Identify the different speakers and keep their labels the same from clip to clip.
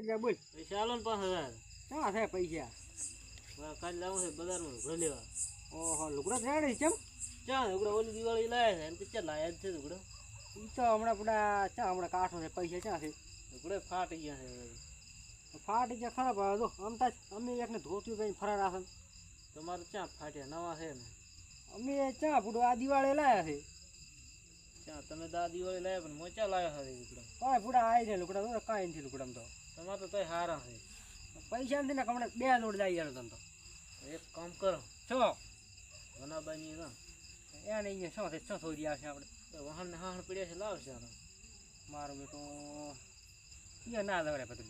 Speaker 1: પતંગા બોલ
Speaker 2: પૈસા આલો ને 5000
Speaker 1: ક્યાં છે પૈસા
Speaker 2: કાલ લાવું છે બજારમાં ઘર લેવા
Speaker 1: ઓહો લુગડા રેડી ચમ
Speaker 2: ચા લુગડા ઓલી દિવાળી લાયા છે એમ કે ચા લાયા જ છે લુગડા
Speaker 1: ઈ તો હમણાં પડા ચા હમણાં કાઠો છે પૈસા ક્યાં છે
Speaker 2: લુગડા ફાટી ગયા છે
Speaker 1: ફાટી ગયા ખરાબ આવે જો આમતા અમે એકને ધોતી ભાઈ ફરાર આસન
Speaker 2: તમારે ચા ફાટ્યા નવા છે ને
Speaker 1: અમે ચા પૂડો આ દિવાળે લાયા છે
Speaker 2: ચા તમે દા દિવાળી લાયા પણ મોચા લાયા છે લુગડા
Speaker 1: કાંઈ પૂડા આવી જાય લુગડા તો કાંઈ નથી લુગડામ તો
Speaker 2: તમારે તો તોય હારા છે
Speaker 1: પૈસા નથી ને હમણાં 2 લોટ જાય યાર તમ તો
Speaker 2: એક કામ કરો
Speaker 1: છો
Speaker 2: બનાબાની ના
Speaker 1: એને અહીંયા શું છે શું થોડી આવશે આપણે
Speaker 2: વાહન ને હાહણ પડ્યા છે લાવશે
Speaker 1: મારો બેટો અહીંયા ના લવડે બધું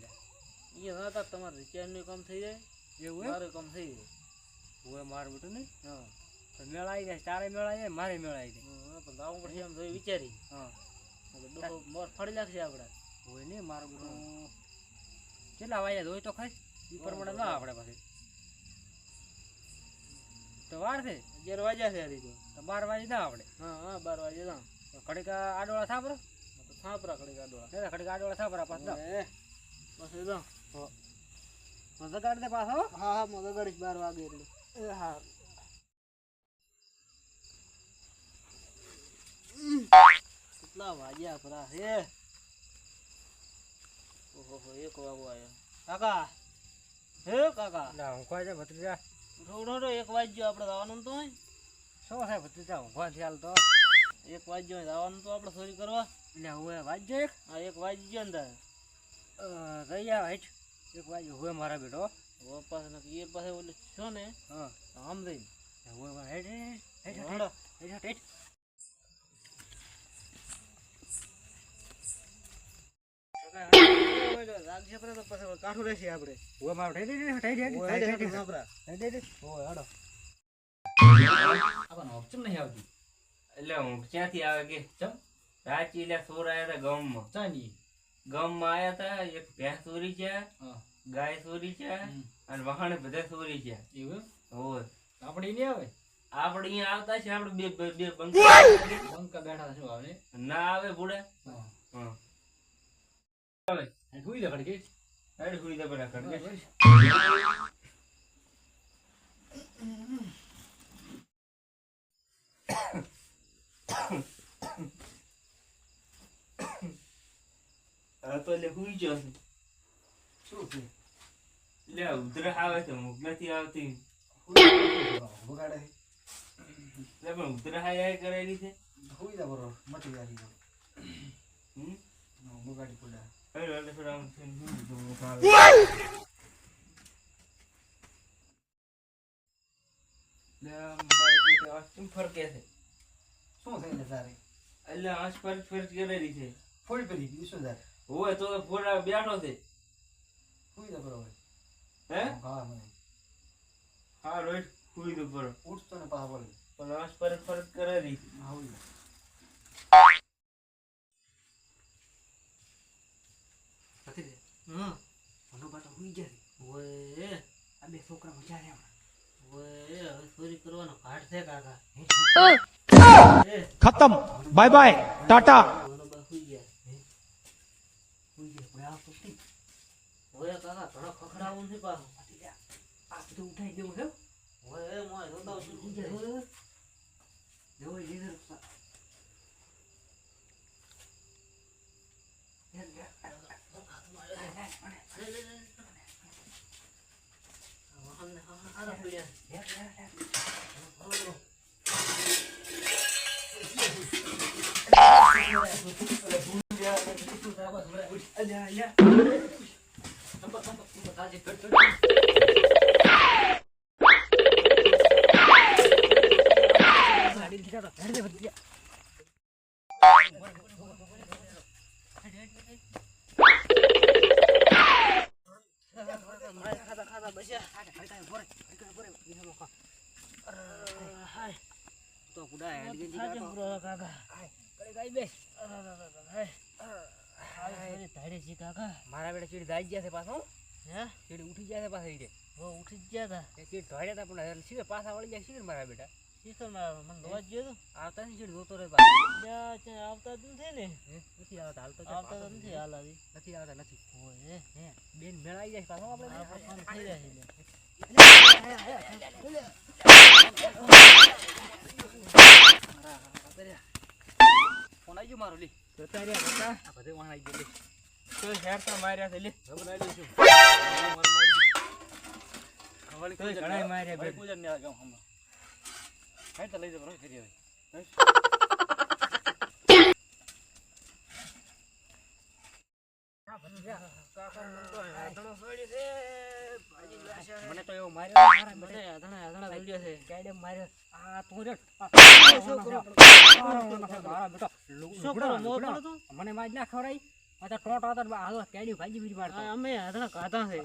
Speaker 2: અહીંયા ના તમારે રિચાર્જનું કામ થઈ જાય
Speaker 1: એવું
Speaker 2: મારું કામ થઈ જાય
Speaker 1: હું મારો બેટો નહીં
Speaker 2: હા
Speaker 1: તો મેળાઈ જાય તારે મેળાઈ જાય મારે મેળાઈ જાય
Speaker 2: પણ લાવવું પડશે એમ જોઈ વિચારી
Speaker 1: હા
Speaker 2: મોર ફરી લાગશે આપણે
Speaker 1: હોય નહીં મારો બેટો કેટલા વાગ્યા હોય તો ખાઈ એ પ્રમાણે ના આપણે પાસે તો વાર છે
Speaker 2: 11 વાગ્યા છે હજી
Speaker 1: તો 12 વાગે ના આપણે
Speaker 2: હા હા 12 વાગે ના
Speaker 1: કડીક આડોળા થાપરો
Speaker 2: તો થાપરા કડી કાઢવા
Speaker 1: કડીક આડોળા થાપરા પાછ દો
Speaker 2: બસ એ દો
Speaker 1: મજા કાઢ દે પાછો
Speaker 2: હા હા મજા કાઢીશ 12 વાગે એટલે
Speaker 1: એ હા
Speaker 2: કેટલા વાગ્યા ફરા હે ઓહો 1 વાગો આવ્યો કાકા હે કાકા
Speaker 1: ના હું કોઈ છે ભત્રીજા
Speaker 2: ઉઠો 1 વાગ્યો આપણે જવાનું તો
Speaker 1: શું છે ભત્રીજા ઊંઘવા થયાલ તો
Speaker 2: 1 વાગ્યો જવાનું તો આપણે ચોરી કરવા
Speaker 1: એટલે હું વાજ્યો એક
Speaker 2: હા 1 વાગ્યો ને તારે
Speaker 1: ગયા હાઈટ 1 વાગ્યો હું મારા બેટો
Speaker 2: વાપસ ને એ પાસે ઓલે છો ને
Speaker 1: હા
Speaker 2: આમ દઈ
Speaker 1: હું હેડ હેડ
Speaker 2: હડો
Speaker 1: હેડ હેડ
Speaker 2: રાજ્ય પર તો પછી કાઠું રહેશે આપણે
Speaker 1: હું મારો હેડ હેડ હેડ હેડ હેડ હેડ
Speaker 2: ઓય હડો
Speaker 1: આપણને ઓપ્શન નહીં આવતી
Speaker 3: એટલે હું ક્યાંથી આવે કે
Speaker 1: ચમ
Speaker 3: રાચી લે સોર આયા હતા ગામમાં
Speaker 1: ચાની
Speaker 3: ગામમાં આયા હતા એક ભેંસ ચોરી છે
Speaker 1: હા
Speaker 3: ગાય ચોરી છે અને વહાણે બધા ચોરી છે
Speaker 1: એવું
Speaker 3: હોય
Speaker 1: આપણે નહીં આવે
Speaker 3: આપણે અહીંયા આવતા છે આપણે બે
Speaker 1: બંકા બેઠા શું આવે
Speaker 3: ના આવે બુડા
Speaker 1: હા
Speaker 3: હા
Speaker 1: આવે હુઈ દે ખડકે
Speaker 3: હેડ હુઈ દે બરા કર તો લે હુઈ જો
Speaker 1: શું છે
Speaker 3: લે ઉધરા આવે છે મુખ નથી આવતી
Speaker 1: બગાડે
Speaker 3: લે પણ ઉધરા આયા કરેલી છે
Speaker 1: હુઈ દે બરો મટી જારી
Speaker 3: હમ
Speaker 1: બગાડી પડ્યા
Speaker 3: હેડ એટલે થોડા આમ લે મારી બેટી આ કેમ ફરકે છે
Speaker 1: શું થઈ ને તારે
Speaker 3: એટલે આંચ પર ફેર કરેલી છે
Speaker 1: ફોડી પડી ગયું શું તારે
Speaker 3: હોય તો ફોડા બેઠો છે
Speaker 1: હુઈ દે બરો
Speaker 3: હે
Speaker 1: હા મને
Speaker 3: હા રોજ હુઈ દો પર
Speaker 1: ઉઠતો ને પાછા બોલે
Speaker 3: પણ આંચ પર ફરક કરેલી
Speaker 1: હા હુઈ દે પતિ દે
Speaker 2: હા
Speaker 1: મનો બાટો હુઈ જાય
Speaker 2: ઓય
Speaker 1: આ બે છોકરા મજા રે
Speaker 2: ઓય હવે ચોરી કરવાનો ઘાટ છે કાકા
Speaker 4: खत्म बाय बाय टाटा
Speaker 2: મને બસ સુઈ ગયા
Speaker 1: હુઈ દે કોઈ આવતો નથી
Speaker 2: ઓય કાકા ઘણો ખખડાવું છે પાછું
Speaker 1: પતિ દે આ બધું ઉઠાઈ દેવું છે
Speaker 2: ઓય મોય રોતા
Speaker 1: હુઈ
Speaker 2: સુઈ
Speaker 1: જાય
Speaker 2: ગયા
Speaker 1: દેવો લીધર તો પુડા હેડ ગઈ
Speaker 2: કાકા
Speaker 1: કઈ ગઈ બે મારા બેટા ચીડી જાય ગયા છે પાછો
Speaker 2: હે
Speaker 1: ચીડી ઉઠી જાય છે પાછા ઈડે
Speaker 2: ઉઠી જ ગયા તા
Speaker 1: એ ચીડ ધોડ્યા તા પણ સીધે પાછા વળી જાય સીધે મારા બેટા
Speaker 2: શીખર મને દોવા જ ગયો
Speaker 1: આવતા નહીં ચીડ જોતો રહે પાછા
Speaker 2: આવતા જ નથી ને
Speaker 1: નથી આવતા હાલ તો
Speaker 2: આવતા તો નથી હાલ આવી
Speaker 1: નથી આવતા નથી
Speaker 2: ઓય
Speaker 1: હે બે મેળાઈ જાય પાછો આપણે
Speaker 2: થઈ જાય છે.
Speaker 1: ફોન આવી ગયો મારો લી
Speaker 2: જતા રહ્યા કાકા.
Speaker 1: આ બધે વાણ આવી ગયો લી
Speaker 2: તો હેર તો માર્યા છે લે.
Speaker 1: બનાવી દઈશું ખવાળી
Speaker 2: તોય ઘણાય માર્યા
Speaker 1: ભાઈ
Speaker 2: બે.
Speaker 1: પૂજન ને આ ગામ હમણાં કાઈ તો લઈ જવાનું ફરી હવે મને તો એવો માર્યો મારા
Speaker 2: મને આધણા લઈ છે.
Speaker 1: કાયદે માર્યો આ તું રે
Speaker 2: શું કરો?
Speaker 1: મારા બેટા
Speaker 2: શું કરો? મોં કરો તો?
Speaker 1: મને માજ ના ખવડાઈ આ તો ટોટ હતો હાલો કાયડી ભાજી બીજી
Speaker 2: હા,
Speaker 1: મારતો
Speaker 2: અમે આધણા ખાધા છે.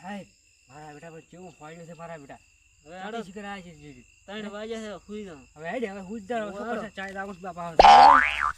Speaker 1: હાય મારા બેટા પર કેવું ફાડ્યું છે મારા બેટા
Speaker 2: હવે
Speaker 1: આડે
Speaker 2: આડો
Speaker 1: શીખર આ છે જીજી.
Speaker 2: 3 વાગ્યા છે, સુઈ જાઓ.
Speaker 1: હવે હેડે હવે હુજ દર શું કરશે ચાય દાગુસ બાપા
Speaker 2: હા.